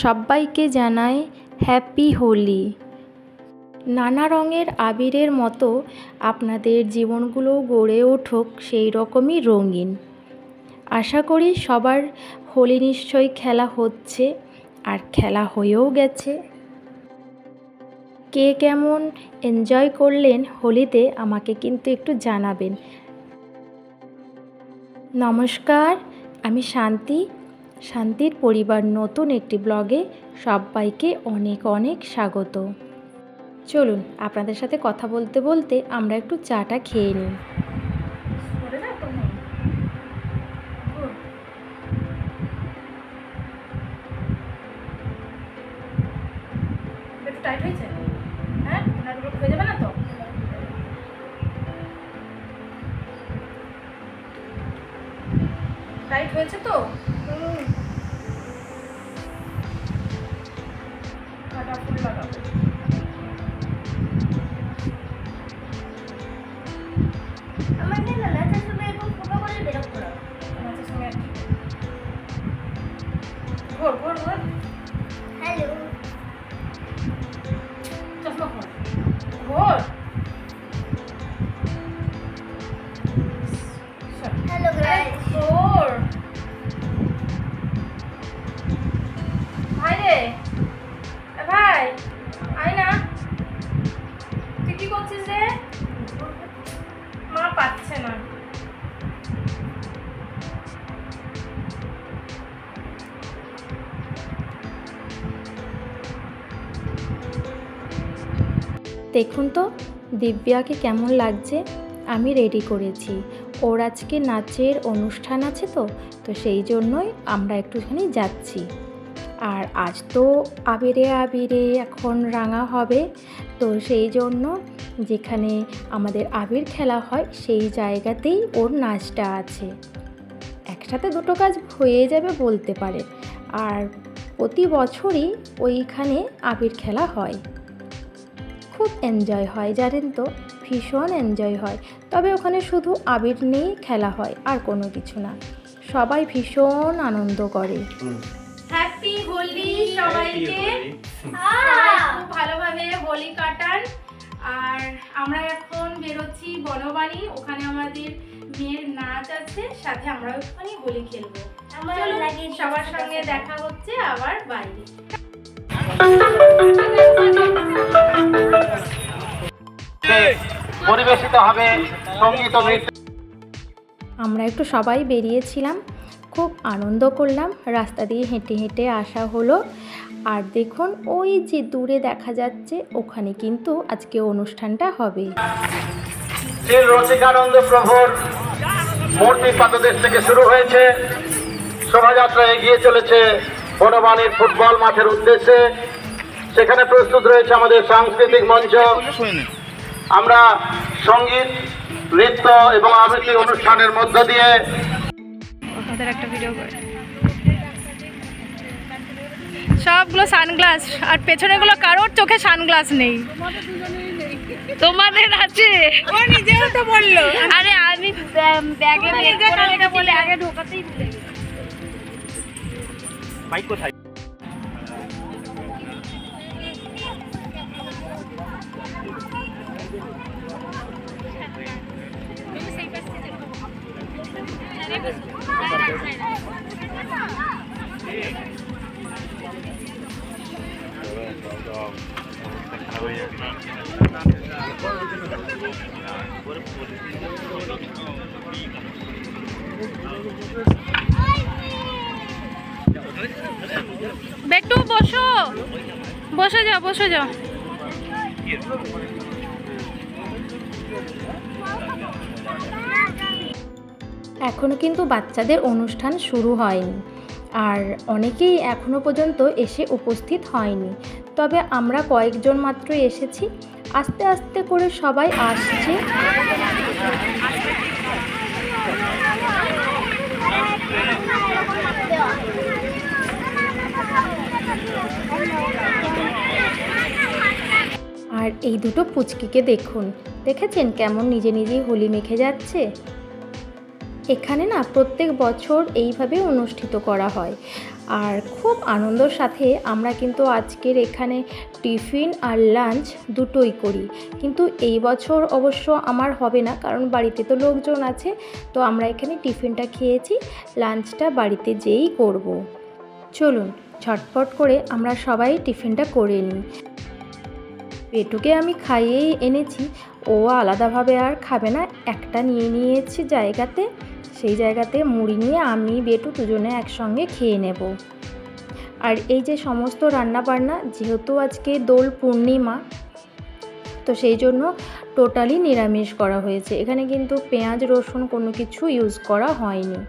সবাইকে জানাই হ্যাপি হোলি। নানা রঙের আবিরের মতো আপনাদের জীবনগুলো গড়ে উঠুক সেই রকমই রঙিন। আশা করি সবার হোলি নিশ্চয়ই খেলা হচ্ছে আর খেলা হয়েও গেছে। কে কেমন এনজয় করলেন হোলিতে আমাকে কিন্তু একটু জানাবেন। নমস্কার, আমি শান্তির পরিবার নতুন একটি ব্লগে সবাইকে অনেক অনেক স্বাগত। চলুন আপনাদের সাথে কথা বলতে বলতে আমরা একটু চাটা খেয়ে নিই। টাইট হয়েছে? হ্যাঁ, হয়ে যাবে না তো? টাইট হয়েছে তো? কাটা ফুল লাগাবো। আমার না নাচের সময় এরকম ফোকা করে বিরক্ত লাগে। নাচের সময় ঘোর ঘোর ঘোর। হ্যালো চশমা ঘোর ঘোর। Hello guys. ঘোর ভাই রে, ভাই আয় না। তুই কি করছিস রে? মা পাচ্ছে না। দেখুন তো দিব্যাকে কেমন লাগছে। আমি রেডি করেছি, ওর আজকে নাচের অনুষ্ঠান আছে তো সেই জন্যই আমরা একটুখানি যাচ্ছি। আর আজ তো আবিরে আবিরে এখন রাঙা হবে, তো সেই জন্য যেখানে আমাদের আবির খেলা হয় সেই জায়গাতেই ওর নাচটা আছে। একসাথে দুটো কাজ হয়ে যাবে বলতে পারে। আর প্রতি বছরই ওইখানে আবির খেলা হয়, খুব এনজয় হয় জানেন তো, ভীষণ এনজয় হয়। তবে ওখানে শুধু আবির নিয়েই খেলা হয়, আর কোনো কিছু না। সবাই ভীষণ আনন্দ করে। হ্যাপি হোলি সবাইকে। খুব ভালোভাবে হোলি কাটান। আর আমরা এখন বেরোচ্ছি বনবাণী, ওখানে আমাদের মেয়ের নাচ আছে, সাথে আমরা ওখানে হোলি খেলবো। সবার সঙ্গে দেখা হচ্ছে আবার বাইরে। পরিবেশিত হবে সঙ্গীত ও নৃত্য। আমরা একটু সবাই বেরিয়েছিলাম, খুব আনন্দ করলাম, রাস্তা দিয়ে হেঁটে হেঁটে আসা হলো। আর দেখুন ওই যে দূরে দেখা যাচ্ছে ওখানে কিন্তু আজকে অনুষ্ঠানটা হবে। শ্রী রসিকানন্দ প্রভুর মূর্তি পাদদেশ থেকে শুরু হয়েছে, শোভাযাত্রা এগিয়ে চলেছে বনবাণীর ফুটবল মাঠের উদ্দেশ্যে। সেখানে প্রস্তুত রয়েছে আমাদের সাংস্কৃতিক মঞ্চ। আমরা সঙ্গীত, নৃত্য এবং আবৃত্তি অনুষ্ঠানের মধ্য দিয়ে একটা ভিডিও করে সবগুলো সানগ্লাস, আর পেছনেগুলো কারোর চোখে সানগ্লাস নেই। তোমাদের আছে? ও নিজেও তো বললো। আরে আমি ব্যাগে বলে আগে ঢোকাতেই ভুলে গেছি। মাইক কোথায়? বেটু বসে যাও। এখনও কিন্তু বাচ্চাদের অনুষ্ঠান শুরু হয়নি, আর অনেকেই এখনও পর্যন্ত এসে উপস্থিত হয়নি। তবে আমরা কয়েকজন মাত্র এসেছি, আস্তে আস্তে করে সবাই আসছে। আর এই দুটো পুচকিকে দেখুন, দেখেছেন কেমন নিজে নিজেই হোলি মেখে যাচ্ছে। এখানে না প্রত্যেক বছর এইভাবে অনুষ্ঠিত করা হয়। আর খুব আনন্দের সাথে আমরা কিন্তু আজকের এখানে টিফিন আর লাঞ্চ দুটোই করি। কিন্তু এই বছর অবশ্য আমার হবে না, কারণ বাড়িতে তো লোকজন আছে। তো আমরা এখানে টিফিনটা খেয়েছি, লাঞ্চটা বাড়িতে যেয়েই করব। চলুন ঝটপট করে আমরা সবাই টিফিনটা করে নিই। পেটুকে আমি খাইয়েই এনেছি, ও আলাদাভাবে আর খাবে না, একটা নিয়ে নিয়েছি জায়গাতে, সেই জায়গাতে মুড়ি নিয়ে আমি বেটু দুজনে একসঙ্গে খেয়ে নেব। আর এই যে সমস্ত রান্নাবান্না, যেহেতু আজকে দোল পূর্ণিমা, তো সেই জন্য টোটালি নিরামিষ করা হয়েছে। এখানে কিন্তু পেঁয়াজ রসুন কোনো কিছু ইউজ করা হয়নি।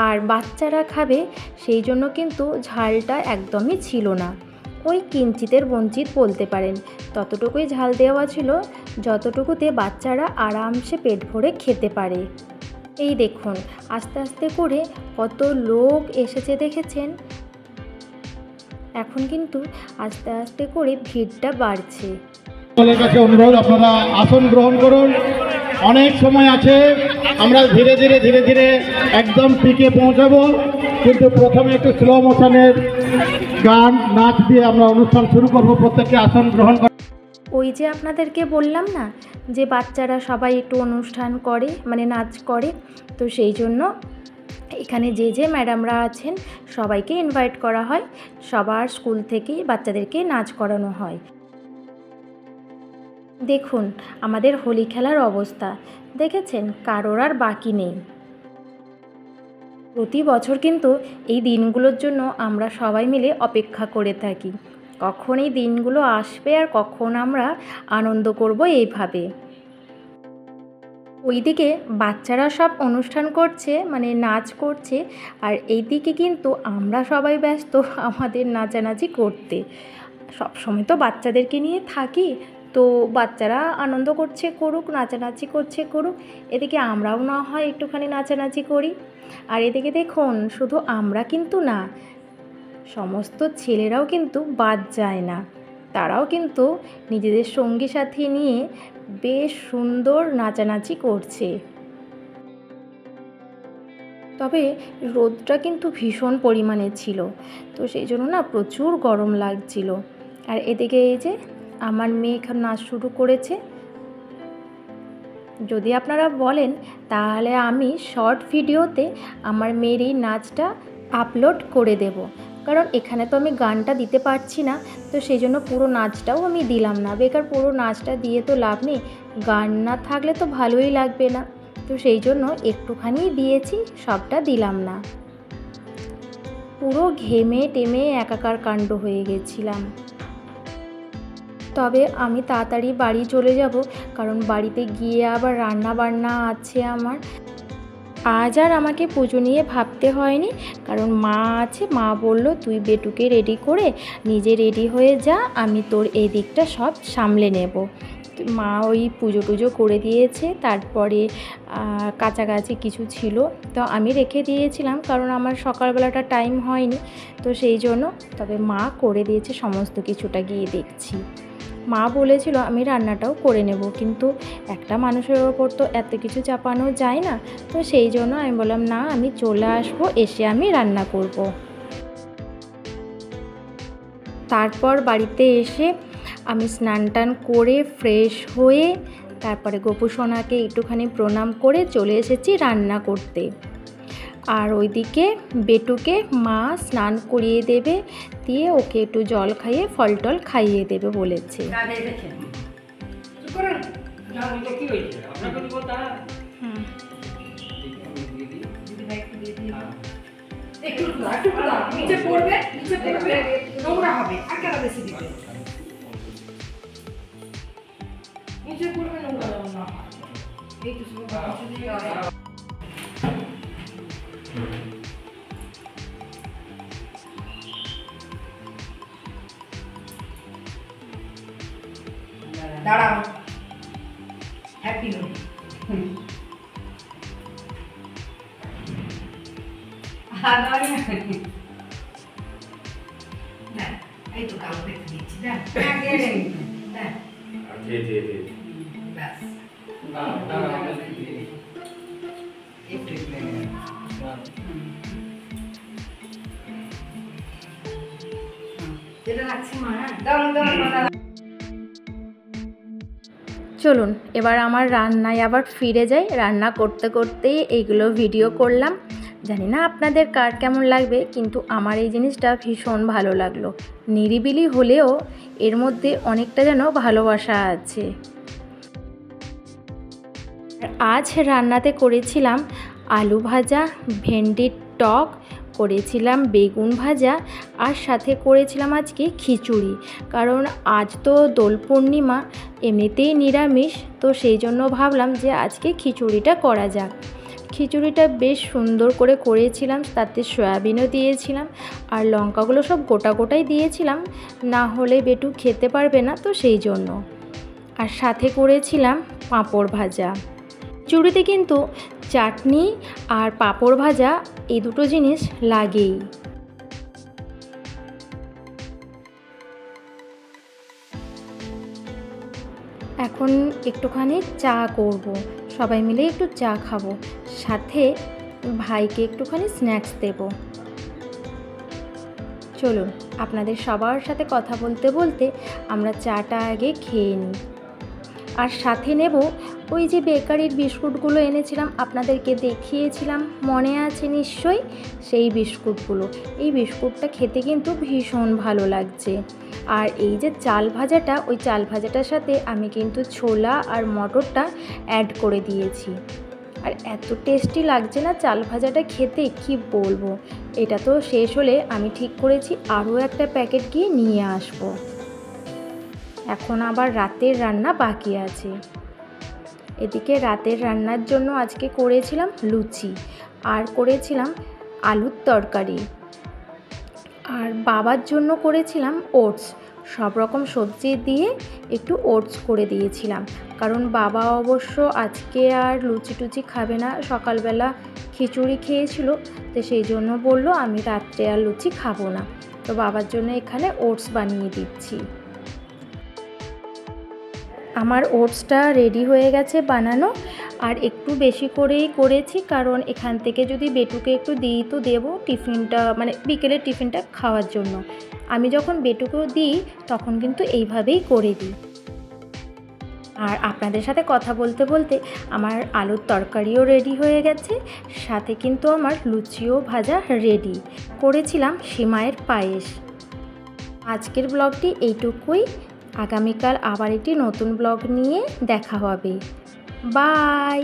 আর বাচ্চারা খাবে সেই জন্য কিন্তু ঝালটা একদমই ছিল না, ওই কিঞ্চিতের বঞ্চিত বলতে পারেন, ততটুকুই ঝাল দেওয়া ছিল যতটুকুতে বাচ্চারা আরামসে পেট ভরে খেতে পারে। এই দেখুন আস্তে আস্তে করে কত লোক এসেছে দেখেছেন। এখন কিন্তু আস্তে আস্তে করে ভিড়টা বাড়ছে। সকলের কাছে অনুরোধ, আপনারা আসন গ্রহণ করুন, অনেক সময় আছে, আমরা ধীরে ধীরে ধীরে ধীরে একদম পিকে পৌঁছাবো। কিন্তু প্রথমে একটু স্লো মোশনের গান নাচ দিয়ে আমরা অনুষ্ঠান শুরু করব। প্রত্যেককে আসন গ্রহণ করুন। ওই যে আপনাদেরকে বললাম না যে বাচ্চারা সবাই একটু অনুষ্ঠান করে, মানে নাচ করে, তো সেই জন্য এখানে যে যে ম্যাডামরা আছেন সবাইকে ইনভাইট করা হয়, সবার স্কুল থেকেই বাচ্চাদেরকে নাচ করানো হয়। দেখুন আমাদের হোলি খেলার অবস্থা দেখেছেন, কারোর আর বাকি নেই। প্রতি বছর কিন্তু এই দিনগুলোর জন্য আমরা সবাই মিলে অপেক্ষা করে থাকি, কখন এই দিনগুলো আসবে আর কখন আমরা আনন্দ করব এইভাবে। ওইদিকে বাচ্চারা সব অনুষ্ঠান করছে, মানে নাচ করছে, আর এইদিকে কিন্তু আমরা সবাই ব্যস্ত আমাদের নাচানাচি করতে। সবসময় তো বাচ্চাদেরকে নিয়ে থাকি, তো বাচ্চারা আনন্দ করছে করুক, নাচানাচি করছে করুক, এদিকে আমরাও না হয় একটুখানি নাচানাচি করি। আর এদিকে দেখুন শুধু আমরা কিন্তু না, সমস্ত ছেলেরাও কিন্তু বাদ যায় না, তারাও কিন্তু নিজেদের সঙ্গী সাথী নিয়ে বেশ সুন্দর নাচানাচি করছে। তবে রোদটা কিন্তু ভীষণ পরিমাণে ছিল, তো সেই জন্য না প্রচুর গরম লাগছিল। আর এদিকে এই যে আমার মেয়ে এখন নাচ শুরু করেছে। যদি আপনারা বলেন তাহলে আমি শর্ট ভিডিওতে আমার মেয়ের এই নাচটা আপলোড করে দেব, কারণ এখানে তো আমি গানটা দিতে পারছি না, তো সেই জন্য পুরো নাচটাও আমি দিলাম না। বেকার পুরো নাচটা দিয়ে তো লাভ নেই, গান না থাকলে তো ভালোই লাগবে না, তো সেই জন্য একটুখানি দিয়েছি, সবটা দিলাম না। পুরো ঘেমে টেমে একাকার কাণ্ড হয়ে গেছিলাম। তবে আমি তাড়াতাড়ি বাড়ি চলে যাব, কারণ বাড়িতে গিয়ে আবার রান্না বান্না আছে আমার। আজ আর আমাকে পুজো নিয়ে ভাবতে হয়নি, কারণ মা আছে, মা বলল তুই বেটুকে রেডি করে নিজে রেডি হয়ে যা, আমি তোর এই দিকটা সব সামলে নেব। মা ওই পুজো টুজো করে দিয়েছে, তারপরে কাছাকাছি কিছু ছিল তো আমি রেখে দিয়েছিলাম, কারণ আমার সকালবেলাটা টাইম হয়নি, তো সেই জন্য। তবে মা করে দিয়েছে সমস্ত কিছুটা, গিয়ে দেখছি। মা বলেছিল আমি রান্নাটাও করে নেব, কিন্তু একটা মানুষের ওপর তো এত কিছু চাপানো যায় না, তো সেই জন্য আমি বললাম না, আমি চলে আসবো, এসে আমি রান্না করব। তারপর বাড়িতে এসে আমি স্নান টান করে ফ্রেশ হয়ে তারপরে গোপু সোনাকে একটুখানি প্রণাম করে চলে এসেছি রান্না করতে। আর ওইদিকে বেটুকে মা স্নান করিয়ে দেবে, দিয়ে ওকে একটু জল খাইয়ে ফল টল খাইয়ে দেবে বলেছে। দাঁড়াও, হ্যাপি হোলি। না এই তো কালো দেখতে দিচ্ছি না, যেটা রাখছি মা, হ্যাঁ দাও দাও। চলুন এবার আমার রান্নায় আবার ফিরে যাই। রান্না করতে করতেই এইগুলো ভিডিও করলাম। জানি না আপনাদের কার কেমন লাগবে, কিন্তু আমার এই জিনিসটা ভীষণ ভালো লাগলো। নিরিবিলি হলেও এর মধ্যে অনেকটা যেন ভালোবাসা আছে। আজ রান্নাতে করেছিলাম আলু ভাজা, ভেন্ডির টক, করেছিলাম বেগুন ভাজা, আর সাথে করেছিলাম আজকে খিচুড়ি। কারণ আজ তো দোল পূর্ণিমা, এমনিতেই নিরামিষ, তো সেই জন্য ভাবলাম যে আজকে খিচুড়িটা করা যাক। খিচুড়িটা বেশ সুন্দর করে করেছিলাম, তাতে সয়াবিনও দিয়েছিলাম, আর লঙ্কাগুলো সব গোটা গোটাই দিয়েছিলাম, না হলে বেটু খেতে পারবে না, তো সেই জন্য। আর সাথে করেছিলাম পাঁপড় ভাজা। খিচুড়িতে কিন্তু চাটনি আর পাঁপড় ভাজা এই দুটো জিনিস লাগেই। এখন একটুখানি চা করব, সবাই মিলে একটু চা খাবো, সাথে ভাইকে একটুখানি স্ন্যাক্স দেব। চলুন আপনাদের সবার সাথে কথা বলতে বলতে আমরা চাটা আগে খেয়ে নিই। আর সাথে নেব ওই যে বেকারির বিস্কুটগুলো এনেছিলাম, আপনাদেরকে দেখিয়েছিলাম, মনে আছে নিশ্চয়ই, সেই বিস্কুটগুলো। এই বিস্কুটটা খেতে কিন্তু ভীষণ ভালো লাগছে। আর এই যে চাল ভাজাটা, ওই চাল ভাজাটার সাথে আমি কিন্তু ছোলা আর মটরটা অ্যাড করে দিয়েছি। আর এত টেস্টি লাগছে না চাল ভাজাটা খেতে, কি বলবো। এটা তো শেষ হলে আমি ঠিক করেছি আরও একটা প্যাকেট গিয়ে নিয়ে আসবো। এখন আবার রাতের রান্না বাকি আছে। এদিকে রাতের রান্নার জন্য আজকে করেছিলাম লুচি, আর করেছিলাম আলুর তরকারি, আর বাবার জন্য করেছিলাম ওটস। সব রকম সবজি দিয়ে একটু ওটস করে দিয়েছিলাম, কারণ বাবা অবশ্য আজকে আর লুচি টুচি খাবে না, সকালবেলা খিচুড়ি খেয়েছিল, তো সেই জন্য বলল আমি রাত্রে আর লুচি খাবো না। তো বাবার জন্য এখানে ওটস বানিয়ে দিচ্ছি। আমার ওটসটা রেডি হয়ে গেছে বানানো, আর একটু বেশি করেই করেছি, কারণ এখান থেকে যদি বেটুকে একটু দিই তো দেবো টিফিনটা, মানে বিকেলের টিফিনটা খাওয়ার জন্য। আমি যখন বেটুকেও দিই তখন কিন্তু এইভাবেই করে দিই। আর আপনাদের সাথে কথা বলতে বলতে আমার আলুর তরকারিও রেডি হয়ে গেছে, সাথে কিন্তু আমার লুচিও ভাজা রেডি। করেছিলাম সিমাইয়ের পায়েস। আজকের ব্লগটি এইটুকুই। আগামীকাল আবার একটি নতুন ব্লগ নিয়ে দেখা হবে। বাই।